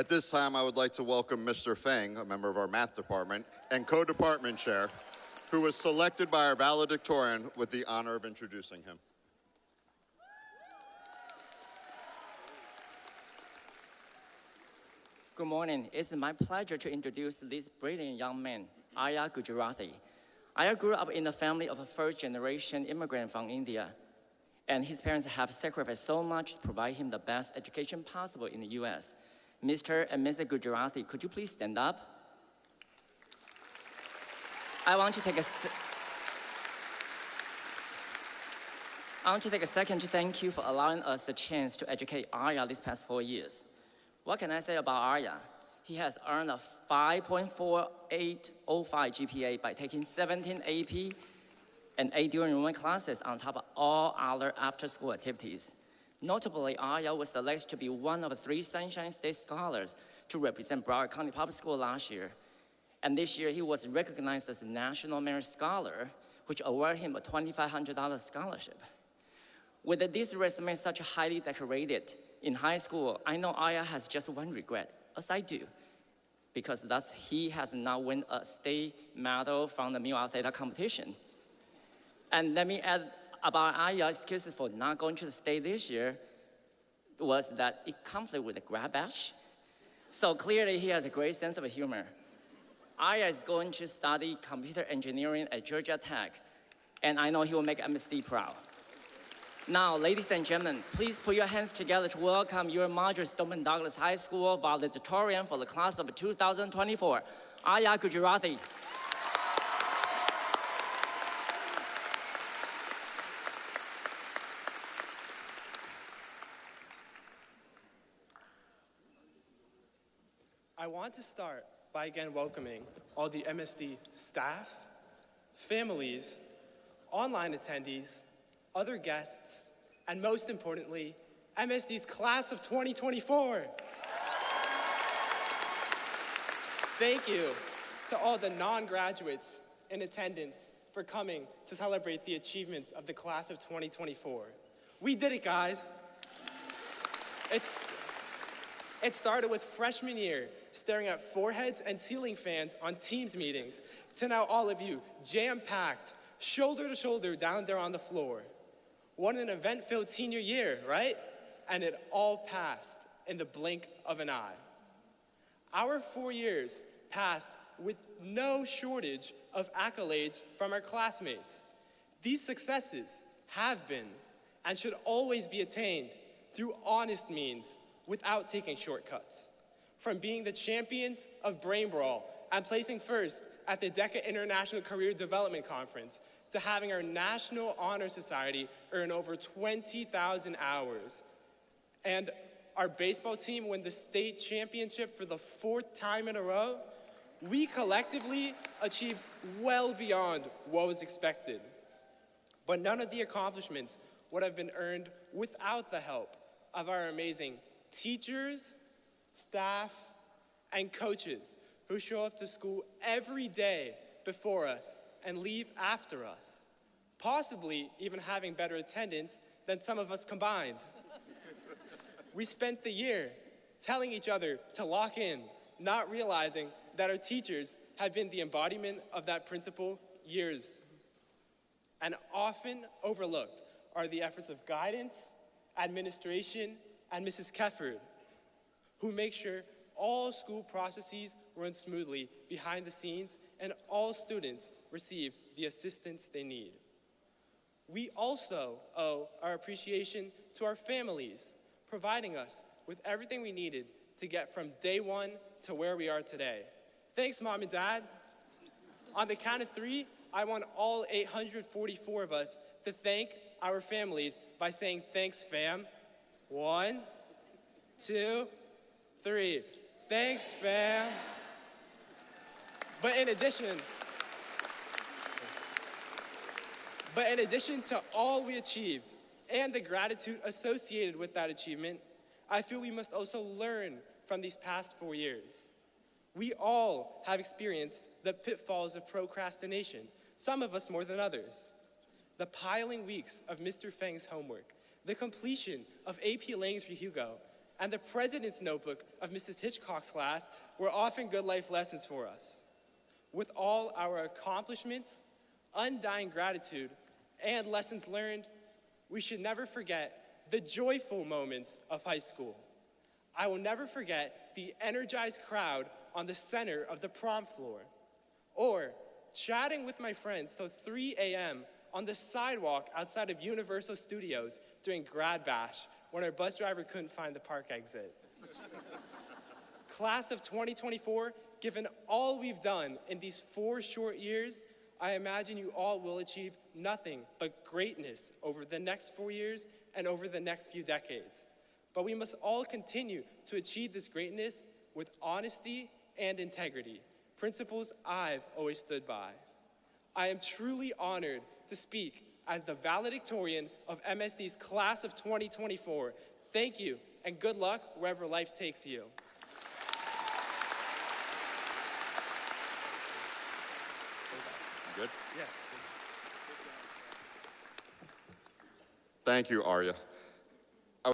At this time, I would like to welcome Mr. Feng, a member of our math department, and co-department chair, who was selected by our valedictorian with the honor of introducing him. Good morning. It's my pleasure to introduce this brilliant young man, Arya Gujarathi. Arya grew up in a family of a first-generation immigrant from India, and his parents have sacrificed so much to provide him the best education possible in the US. Mr. and Mrs. Gujarathi, could you please stand up? I want to take a second to thank you for allowing us the chance to educate Arya these past 4 years. What can I say about Arya? He has earned a 5.4805 GPA by taking 17 AP and 8 during-one classes on top of all other after-school activities. Notably, Arya was selected to be one of 3 Sunshine State Scholars to represent Broward County Public School last year. And this year, he was recognized as a National Merit Scholar, which awarded him a $2,500 scholarship. With this resume such highly decorated in high school, I know Arya has just one regret, as I do, because thus he has not won a state medal from the Mu Alpha Theta competition. And let me add about Arya's excuses for not going to the state this year was that it conflicted with the grad batch. So clearly he has a great sense of humor. Arya is going to study computer engineering at Georgia Tech, and I know he will make MSD proud. Now, ladies and gentlemen, please put your hands together to welcome your Marjory Stoneman Douglas High School valedictorian for the class of 2024, Arya Gujarathi. I want to start by again welcoming all the MSD staff, families, online attendees, other guests, and most importantly, MSD's class of 2024. Thank you to all the non-graduates in attendance for coming to celebrate the achievements of the class of 2024. We did it, guys. It started with freshman year, staring at foreheads and ceiling fans on Teams meetings, to now all of you, jam-packed, shoulder to shoulder down there on the floor. What an event-filled senior year, right? And it all passed in the blink of an eye. Our 4 years passed with no shortage of accolades from our classmates. These successes have been and should always be attained through honest means without taking shortcuts. From being the champions of Brain Brawl and placing first at the DECA International Career Development Conference, to having our National Honor Society earn over 20,000 hours, and our baseball team win the state championship for the 4th time in a row, we collectively achieved well beyond what was expected. But none of the accomplishments would have been earned without the help of our amazing teachers, staff, and coaches who show up to school every day before us and leave after us, possibly even having better attendance than some of us combined. We spent the year telling each other to lock in, not realizing that our teachers had been the embodiment of that principle years. And often overlooked are the efforts of guidance, administration, and Mrs. Kefford, who make sure all school processes run smoothly behind the scenes and all students receive the assistance they need. We also owe our appreciation to our families, providing us with everything we needed to get from day one to where we are today. Thanks, Mom and Dad. On the count of 3, I want all 844 of us to thank our families by saying, "Thanks, fam." 1, 2, 3. Thanks, fam. But in addition to all we achieved and the gratitude associated with that achievement, I feel we must also learn from these past 4 years. We all have experienced the pitfalls of procrastination, some of us more than others. The piling weeks of Mr. Feng's homework, the completion of AP Lang's for Hugo, and the president's notebook of Mrs. Hitchcock's class were often good life lessons for us. With all our accomplishments, undying gratitude, and lessons learned, we should never forget the joyful moments of high school. I will never forget the energized crowd on the center of the prom floor, or chatting with my friends till 3 a.m. on the sidewalk outside of Universal Studios during Grad Bash when our bus driver couldn't find the park exit. Class of 2024, given all we've done in these 4 short years, I imagine you all will achieve nothing but greatness over the next 4 years and over the next few decades. But we must all continue to achieve this greatness with honesty and integrity, principles I've always stood by. I am truly honored to speak as the valedictorian of MSD's class of 2024. Thank you, and good luck wherever life takes you. Good? Yes. Thank you, Arya.